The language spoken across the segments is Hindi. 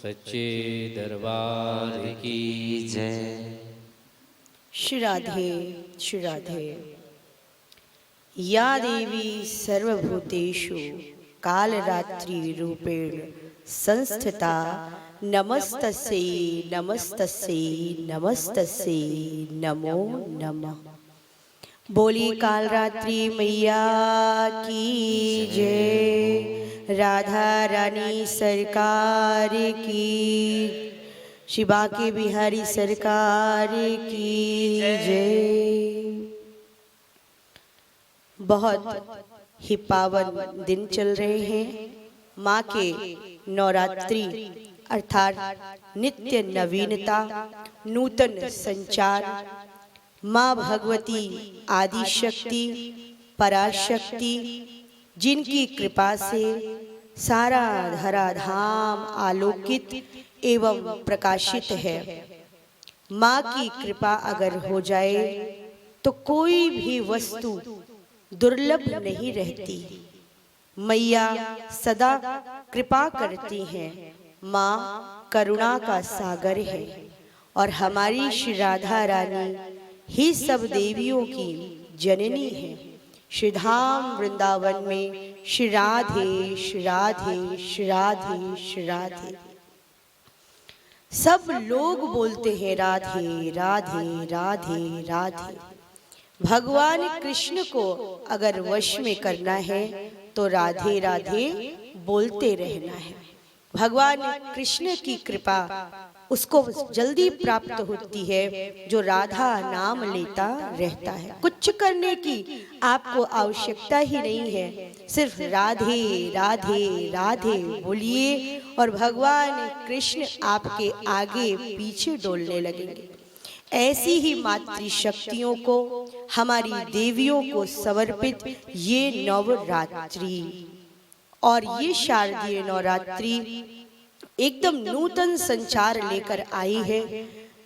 सच्चे दरबार की जय। श्री राधे श्री राधे। या देवी सर्वभूतेषु कालरात्रि रूपेण संस्थिता नमस्तस्यै नमस्तस्यै नमस्तस्यै नमो नमः। बोली कालरात्रि मैया की जय। राधा रानी सरकार की, श्री बांके बिहारी सरकार की जय। बहुत ही पावन दिन चल रहे हैं। माँ के नवरात्रि अर्थात नित्य नवीनता, नूतन संचार, माँ भगवती आदि शक्ति पराशक्ति जिनकी कृपा से सारा धरा धाम आलोकित एवं प्रकाशित है। माँ की कृपा अगर हो जाए तो कोई भी वस्तु दुर्लभ नहीं रहती। मैया सदा कृपा करती हैं। माँ करुणा का सागर है और हमारी श्री राधा रानी ही सब देवियों की जननी है। श्री धाम वृंदावन में श्री राधे श्री राधे श्री राधे श्री राधे। सब लोग बोलते हैं राधे राधे राधे राधे। भगवान कृष्ण को अगर वश में करना है तो राधे राधे बोलते रहना है। भगवान कृष्ण की कृपा उसको जल्दी प्राप्त होती है जो राधा नाम लेता रहता है। कुछ करने की आपको आवश्यकता ही नहीं है, सिर्फ राधे राधे राधे बोलिए और भगवान कृष्ण आपके आगे पीछे डोलने लगेंगे। ऐसी ही मातृशक्तियों को, हमारी देवियों को समर्पित ये नवरात्रि और ये शारदीय नवरात्रि एकदम नूतन संचार लेकर आई है।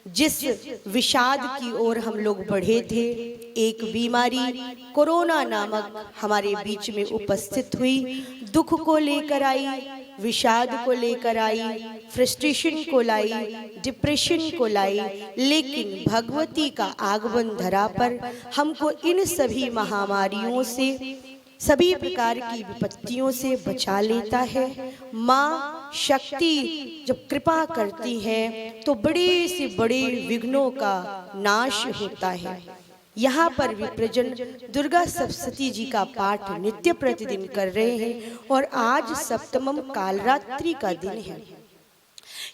जिस विषाद की ओर हम लोग बढ़े थे, एक बीमारी कोरोना नामक हमारे बीच में उपस्थित हुई, दुख को लेकर आई, विषाद को लेकर आई, फ्रस्ट्रेशन को लाई, डिप्रेशन को लाई, लेकिन भगवती का आगमन धरा पर हमको इन सभी महामारियों से, सभी प्रकार की विपत्तियों से बचा लेता है। माँ शक्ति जब कृपा करती है तो बड़े से बड़े विघ्नों का नाश होता है। यहाँ पर विप्रजन दुर्गा सप्तशती जी का पाठ नित्य प्रतिदिन कर रहे हैं और आज सप्तमम कालरात्रि का दिन है।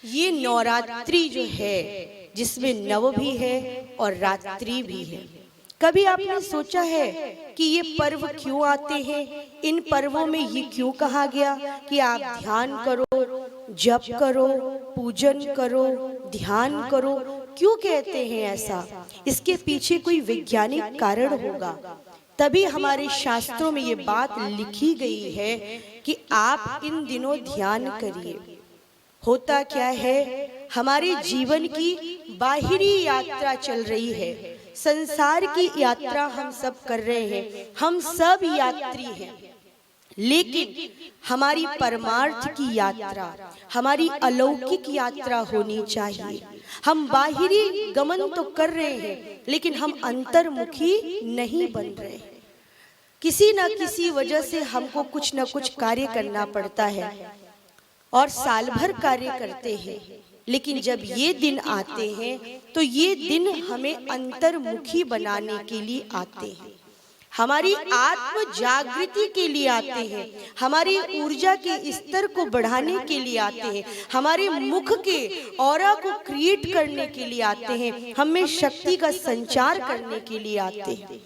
ये नवरात्रि जो है जिसमें नव भी है और रात्रि भी है। कभी आपने सोचा है कि ये पर्व क्यों आते हैं? इन पर्वों में ये क्यों कहा गया कि आप ध्यान करो, जप करो, पूजन करो, ध्यान करो? क्यों कहते हैं ऐसा? इसके पीछे कोई वैज्ञानिक कारण होगा, तभी हमारे शास्त्रों में ये बात लिखी गई है कि आप इन दिनों ध्यान करिए। होता क्या है, हमारे जीवन की बाहरी यात्रा चल रही है, संसार की यात्रा हम सब कर रहे हैं, हम सब यात्री हैं, लेकिन हमारी परमार्थ की यात्रा, हमारी अलौकिक यात्रा होनी चाहिए। हम बाहरी गमन तो कर रहे हैं लेकिन हम अंतर्मुखी नहीं बन रहे। किसी न किसी वजह से हमको कुछ न कुछ कार्य करना पड़ता है और साल भर कार्य करते हैं, लेकिन जब ये दिन आते हैं तो ये दिन हमें अंतर्मुखी बनाने के लिए आते हैं, हमारी आत्म जागृति के लिए आते हैं, हमारी ऊर्जा के स्तर को बढ़ाने के लिए आते हैं, हमारे मुख के ऑरा को क्रिएट करने के लिए आते हैं, हमें शक्ति का संचार करने के लिए आते हैं।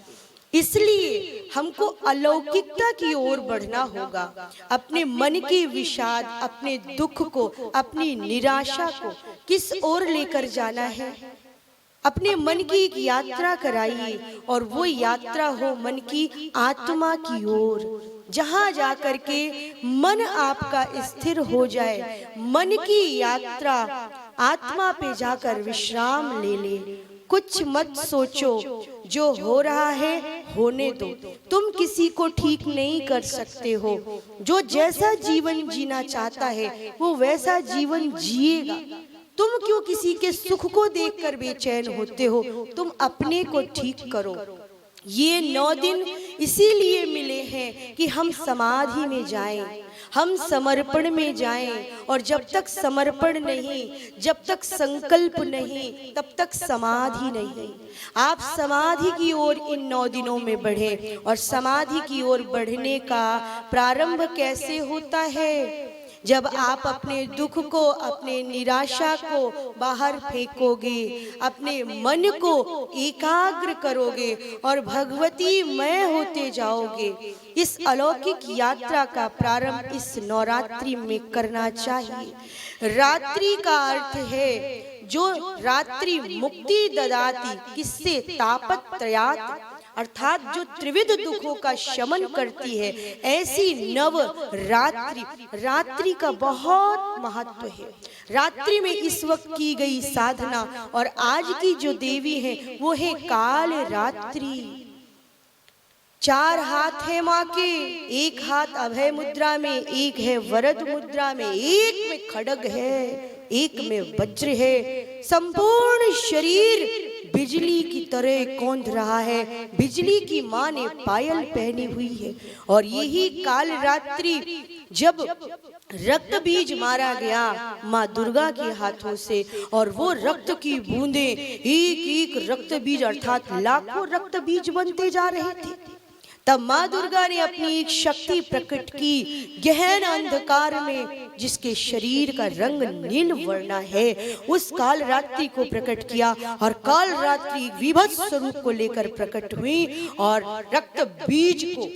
इसलिए हमको अलौकिकता की ओर बढ़ना होगा। अपने मन के विषाद, अपने दुख को, अपनी निराशा को किस ओर लेकर जाना है? अपने मन की एक यात्रा कराइए और वो यात्रा हो मन की आत्मा की ओर, जहां जाकर के मन आपका स्थिर हो जाए, मन की यात्रा आत्मा पे जाकर विश्राम ले ले। कुछ मत सोचो, जो हो रहा है होने दो, तुम किसी को ठीक नहीं कर सकते हो। जो जैसा जीवन जीना चाहता है वो वैसा जीवन जिएगा। तुम क्यों किसी के सुख को देखकर बेचैन होते हो, तुम अपने को ठीक करो। ये 9 दिन इसीलिए मिले हैं कि हम समाधि में जाएं, हम समर्पण में जाएं। और जब तक समर्पण नहीं, जब तक संकल्प नहीं, तब तक समाधि नहीं। आप समाधि की ओर इन 9 दिनों में बढ़े। और समाधि की ओर बढ़ने का प्रारंभ कैसे होता है? जब आप अपने दुख को, अपने निराशा को बाहर फेंकोगे, अपने मन को एकाग्र करोगे और भगवती मय होते जाओगे। इस अलौकिक यात्रा का प्रारंभ इस नवरात्रि में करना चाहिए। रात्रि का अर्थ है जो रात्रि मुक्ति ददाती, किससे? तापत्रयात्, अर्थात जो त्रिविध दुखों का शमन करती है। ऐसी नव रात्रि, रात्रि का बहुत महत्व है। रात्रि में इस वक्त की गई साधना और आज की जो देवी है वो है काल रात्रि। 4 हाथ है माँ के, एक हाथ अभय मुद्रा में, एक है वरद मुद्रा में, एक में खड्ग है, एक में वज्र है। संपूर्ण शरीर बिजली की तरह कौंध रहा है। बिजली की माँ ने पायल पहनी हुई है। और यही काल रात्रि जब रक्त बीज मारा गया माँ दुर्गा के हाथों से, और वो रक्त की बूंदें एक एक रक्त बीज अर्थात लाखों रक्त बीज बनते जा रहे थे। तब माँ दुर्गा ने अपनी एक शक्ति प्रकट की। गहन अंधकार में जिसके शरीर का रंग नील वर्ण है, उस काल रात्रि को प्रकट किया। और काल रात्रि विभत्स स्वरूप को लेकर प्रकट हुई और रक्त बीज को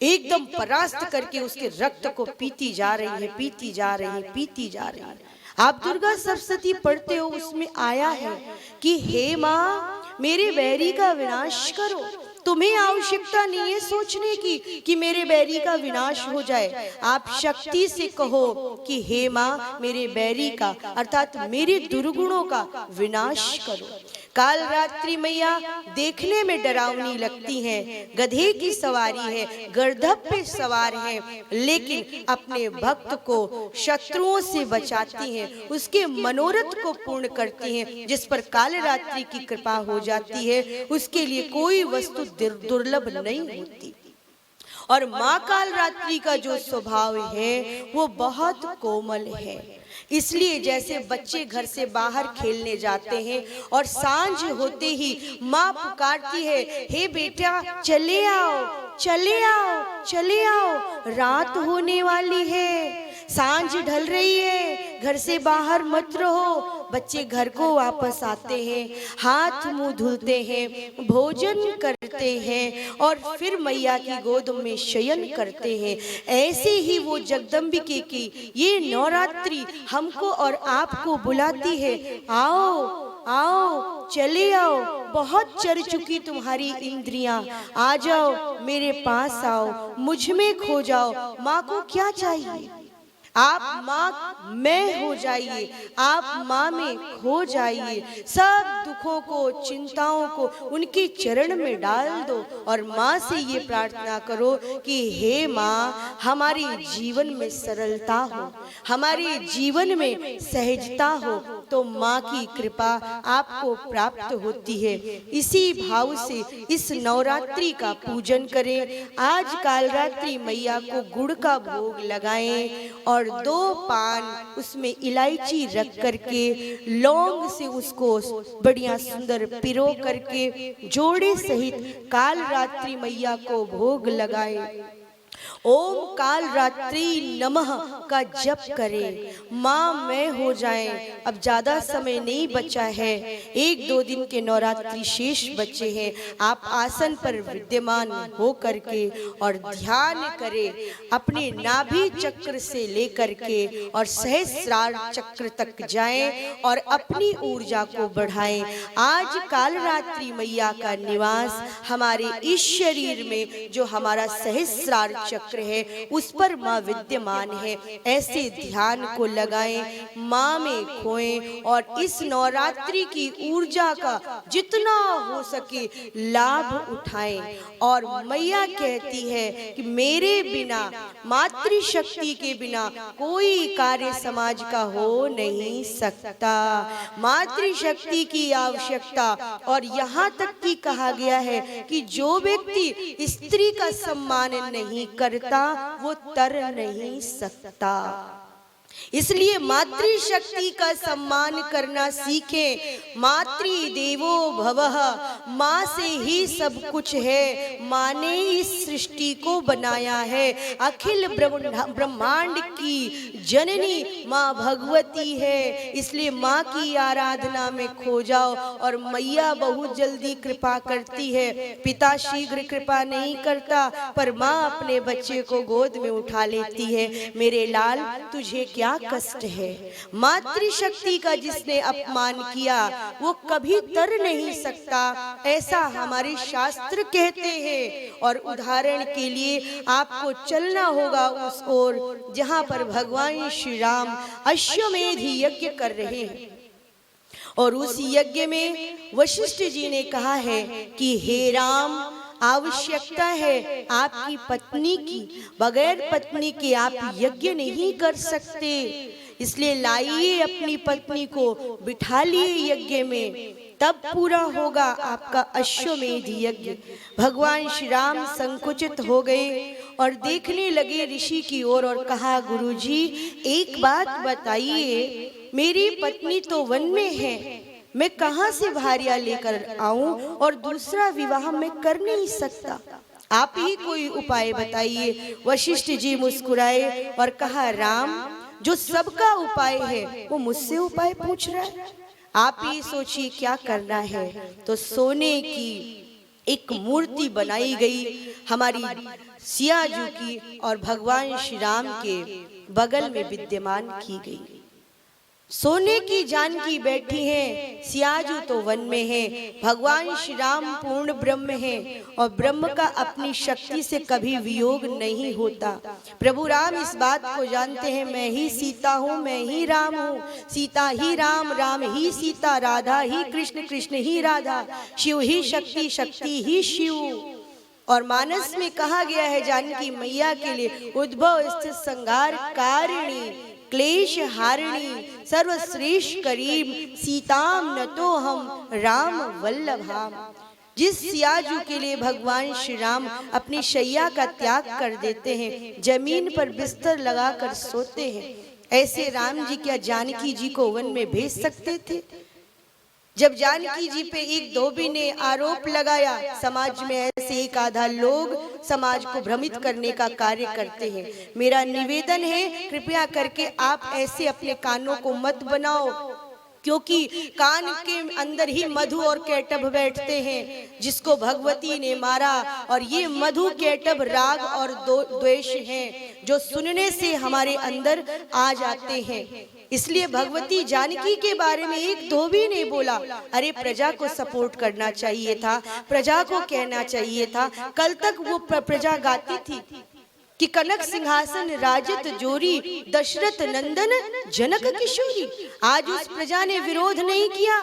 एकदम परास्त करके उसके रक्त को पीती जा रही है, पीती जा रही है, पीती जा रही है। आप दुर्गा सप्तशती पढ़ते हो, उसमें आया है कि हे माँ मेरे बैरी का विनाश करो। तुम्हें आवश्यकता नहीं है सोचने की कि मेरे बैरी का विनाश हो जाए। आप शक्ति से कहो कि हे माँ मेरे बैरी का अर्थात मेरे दुर्गुणों का विनाश करो। काल रात्रि मैया देखने में डरावनी लगती हैं, गधे की सवारी है, गर्दभ पे सवार है, लेकिन अपने भक्त को शत्रुओं से बचाती हैं, उसके मनोरथ को पूर्ण करती हैं। जिस पर काल रात्रि की कृपा हो जाती है उसके लिए कोई वस्तु दुर्लभ नहीं होती। और माँ काल रात्रि का जो स्वभाव है वो बहुत कोमल है। इसलिए जैसे बच्चे घर से बाहर खेलने जाते हैं और सांझ होते ही माँ पुकारती है, हे बेटा चले आओ, चले आओ, चले आओ, रात होने वाली है, सांझ ढल रही है, घर से बाहर मत रहो। बच्चे घर को वापस आते हैं, हाथ मुंह धुलते हैं, भोजन करते हैं और फिर मैया की गोद में शयन करते हैं। ऐसे ही वो जगदम्बिके की ये नवरात्रि हमको और आपको बुलाती है, आओ आओ, चले आओ, बहुत चढ़ चुकी तुम्हारी इंद्रियां, आ जाओ मेरे पास आओ, मुझ में खो जाओ। माँ को क्या चाहिए? आप माँ में हो जाइए, आप माँ में खो जाइए। सब दुखों को, चिंताओं को उनके चरण में डाल दो और माँ से ये प्रार्थना करो कि हे माँ हमारे जीवन में सरलता हो, हमारे जीवन में सहजता हो, तो माँ की कृपा आपको प्राप्त होती है। इसी भाव से इस नवरात्रि का पूजन करें। आज कालरात्रि मैया को गुड़ का भोग लगाएं और 2 पान उसमें इलायची रख करके लौंग से उसको बढ़िया सुंदर पिरो करके जोड़े सहित कालरात्रि मैया को भोग लगाएं। ओम काल रात्रि नमः का जप करें, माँ मैं हो जाएं। अब ज्यादा समय नहीं बचा है, 1-2 दिन के नवरात्रि शेष बचे हैं। आप आसन पर विद्यमान हो करके और ध्यान करें, अपने नाभि चक्र से लेकर के और सहस्रार चक्र तक जाएं और अपनी ऊर्जा को बढ़ाएं। आज काल रात्रि मैया का निवास हमारे इस शरीर में जो हमारा सहस्रार चक्र चक्र है उस पर माँ विद्यमान है। ऐसे ध्यान को लगाएं, माँ में खोएं और इस नवरात्रि की ऊर्जा का जितना हो सके लाभ उठाएं। और मैया कहती है कि मेरे बिना, मातृशक्ति के बिना कोई कार्य समाज का हो नहीं सकता। मातृशक्ति की आवश्यकता, और यहाँ तक कि कहा गया है कि जो व्यक्ति स्त्री का सम्मान नहीं करता वो तर नहीं सकता। इसलिए मातृशक्ति का सम्मान करना सीखें। मातृ देवो भवः, माँ से ही सब कुछ है। माँ ने इस सृष्टि को बनाया है। अखिल ब्रह्मांड की जननी माँ भगवती है। इसलिए माँ की आराधना में खो जाओ और मैया बहुत जल्दी कृपा करती है। पिता शीघ्र कृपा नहीं करता, पर माँ अपने बच्चे को गोद में उठा लेती है। मेरे लाल, तुझे क्या कष्ट है? मातृशक्ति का जिसने अपमान किया वो कभी तर नहीं सकता, ऐसा हमारे शास्त्र कहते हैं। और उदाहरण के लिए आपको चलना होगा उस ओर जहां पर भगवान श्री राम अश्वमेध यज्ञ कर रहे हैं। और उस यज्ञ में वशिष्ठ जी ने कहा है कि हे राम, आवश्यकता है आपकी पत्नी की, बगैर पत्नी के आप यज्ञ नहीं कर सकते। इसलिए लाइए अपनी पत्नी को, बिठा लिए यज्ञ में, तब पूरा होगा आपका अश्वमेध यज्ञ। भगवान श्री राम संकुचित हो गए और देखने लगे ऋषि की ओर और कहा, गुरुजी एक बात बताइए, मेरी पत्नी तो वन में है, मैं कहाँ से भारिया लेकर आऊं और दूसरा विवाह मैं कर नहीं सकता, आप ही कोई उपाय बताइए। वशिष्ठ जी मुस्कुराए और कहा, राम, जो सबका उपाय है वो मुझसे उपाय पूछ रहा है, आप ही सोचिए क्या करना है। तो सोने की एक मूर्ति बनाई गई हमारी सियाजू की और भगवान श्री राम के बगल में विद्यमान की गई। सोने की जानकी बैठी है, सियाजू तो वन में है। भगवान श्री राम पूर्ण ब्रह्म है और ब्रह्म का अपनी शक्ति से कभी वियोग नहीं होता। प्रभु राम इस बात को जानते हैं, मैं ही सीता हूँ, मैं ही राम हूँ, सीता ही राम, राम ही सीता, राधा ही कृष्ण, कृष्ण ही राधा, शिव ही शक्ति, शक्ति ही शिव। और मानस में कहा गया है जानकी मैया के लिए, उद्भव स्थित संहार कारिणी, क्लेश हारिणी, सर्वश्रेष्ठ करीब, सीताम न तो हम राम वल्लभाम। जिस सियाजू के लिए भगवान श्री राम अपनी शैया का त्याग कर देते हैं, जमीन पर बिस्तर लगाकर सोते हैं, ऐसे राम जी क्या जानकी जी को वन में भेज सकते थे? जब जानकी जी पे एक धोबी ने आरोप लगाया, समाज में ऐसे एक आधा लोग समाज को भ्रमित करने का कार्य करते हैं। मेरा निवेदन है, कृपया करके आप ऐसे अपने कानों को मत बनाओ, क्योंकि कान के अंदर ही मधु और कैटभ बैठते हैं जिसको भगवती ने मारा। और ये मधु कैटभ राग और द्वेष हैं जो सुनने से हमारे अंदर आ जाते हैं। इसलिए भगवती जानकी के बारे में एक धोबी ने बोला, अरे प्रजा को सपोर्ट करना चाहिए था, प्रजा को कहना चाहिए था। कल तक वो प्रजा गाती थी कि कनक सिंहासन राजत जोरी, दशरथ नंदन जनक किशोरी। आज उस प्रजा ने विरोध नहीं किया।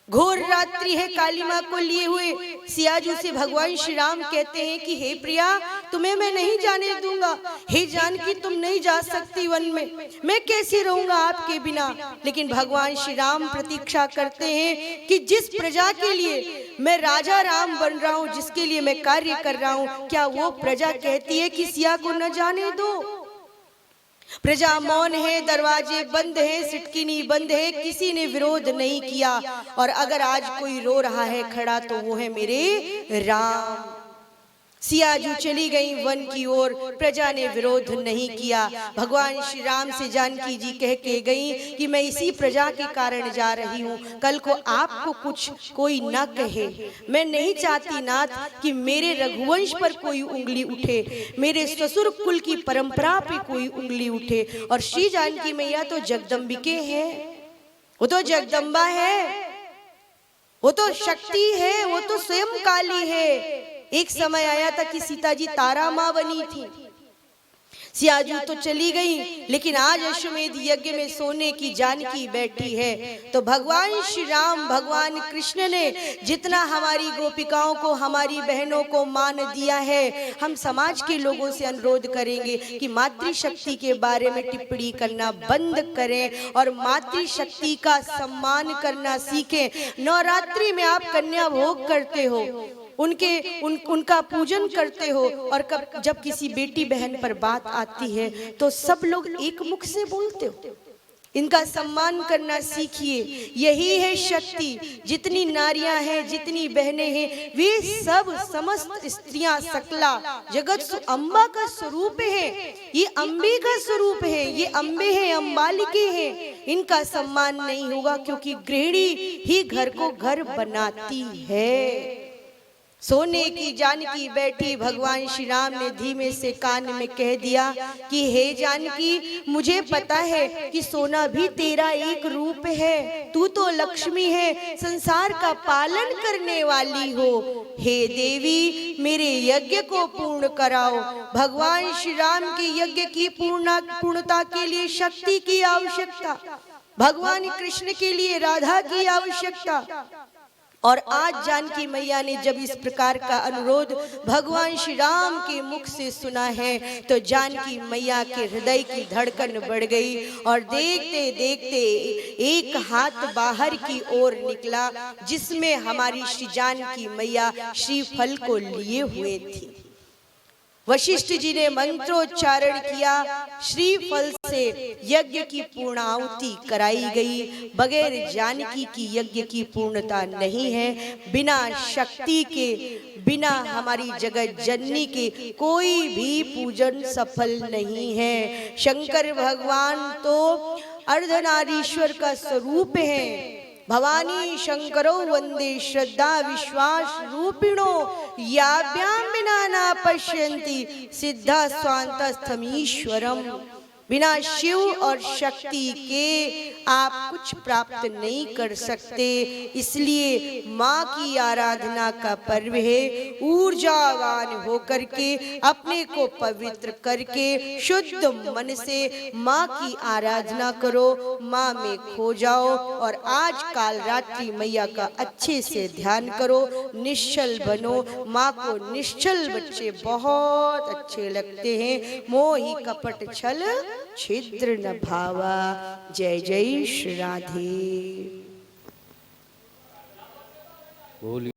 घोर रात्रि है काली माँ को लिए हुए, सियाजू से भगवान श्री राम कहते हैं कि हे प्रिया, तुम्हें मैं नहीं जाने दूंगा। हे जानकी, तुम नहीं जा सकती वन में, मैं कैसे रहूंगा आपके बिना। लेकिन भगवान श्री राम प्रतीक्षा करते हैं कि जिस प्रजा के लिए मैं राजा राम बन रहा हूँ, जिसके लिए मैं कार्य कर रहा हूँ, क्या वो प्रजा कहती है कि सिया को न जाने दो? प्रजा मौन है, दरवाजे बंद हैं, सिटकिनी बंद है, किसी ने विरोध नहीं किया। और अगर आज कोई रो रहा है खड़ा तो वो है मेरे राम। सियाजू चली गई वन की ओर, प्रजा ने विरोध नहीं किया। भगवान श्री राम से जानकी जी कह के गई कि मैं इसी प्रजा के कारण जा रही हूँ, कल को आपको कुछ कोई ना कहे। मैं नहीं चाहती नाथ कि मेरे रघुवंश पर कोई उंगली उठे, मेरे ससुर कुल की परंपरा पे कोई उंगली उठे। और श्री जानकी मैया तो जगदम्बिके है, वो तो जगदम्बा है, वो तो शक्ति है, वो तो स्वयं काली है। एक समय आया था कि सीता जी तारा माँ बनी थी, सियाजू तो चली गई, लेकिन आज अश्वमेध यज्ञ में सोने की जानकी बैठी है। तो भगवान श्री राम, भगवान कृष्ण ने जितना हमारी गोपिकाओं को, हमारी बहनों को मान दिया है, हम समाज के लोगों से अनुरोध करेंगे कि मातृशक्ति के बारे में टिप्पणी करना बंद करें और मातृशक्ति का सम्मान करना सीखें। नवरात्रि में आप कन्या भोग करते हो, उनका पूजन करते हो, और जब किसी बेटी बहन पर बात आती है तो सब लोग एक मुख से बोलते हो। इनका सम्मान करना सीखिए। यही है शक्ति। जितनी नारियां हैं, जितनी बहनें हैं, वे सब समस्त स्त्रियां सकला जगत अम्बा का स्वरूप है। ये अम्बे का स्वरूप है, ये अम्बे हैं, अम्बालिके हैं। इनका सम्मान नहीं होगा क्योंकि गृहिणी ही घर को घर बनाती है। सोने की जानकी बैठी, भगवान श्री राम ने धीमे से कान में कह दिया कि हे जानकी, मुझे पता है कि सोना भी तेरा एक रूप है, तू तो लक्ष्मी है, संसार का पालन करने वाली हो। हे देवी, मेरे यज्ञ को पूर्ण कराओ। भगवान श्री राम के यज्ञ की पूर्णता के लिए शक्ति की आवश्यकता, भगवान कृष्ण के लिए राधा की आवश्यकता। और आज जानकी मैया ने जब इस प्रकार का अनुरोध भगवान श्री राम के मुख से सुना है, तो जानकी मैया के हृदय की धड़कन बढ़ गई और देखते देखते एक हाथ बाहर की ओर निकला, जिसमें हमारी श्री जानकी मैया श्रीफल को लिए हुए थी। वशिष्ठ जी ने मंत्रोच्चारण किया, श्रीफल से यज्ञ की पूर्णाहुति कराई गई। बगैर जानकी की यज्ञ की पूर्णता नहीं है। बिना शक्ति के, बिना हमारी जगत जननी के कोई भी पूजन सफल नहीं है। शंकर भगवान तो अर्धनारीश्वर का स्वरूप है। भवानी शंकरो वंदे श्रद्धा विश्वास रूपिणो, याभ्याम बिना न पश्यन्ति सिद्धा स्वान्तस्थमीश्वरम। बिना शिव और शक्ति के आप कुछ प्राप्त नहीं कर सकते। इसलिए माँ की आराधना का पर्व है। ऊर्जावान होकर के, अपने को पवित्र करके, शुद्ध मन से माँ की आराधना करो, माँ में खो जाओ। और आज काल रात्रि मैया का अच्छे से ध्यान करो, निश्चल बनो। माँ को निश्चल बच्चे बहुत अच्छे लगते हैं। मोहि कपट छल छिद्र न भावा। जय जय श्री राधे। बोलिए।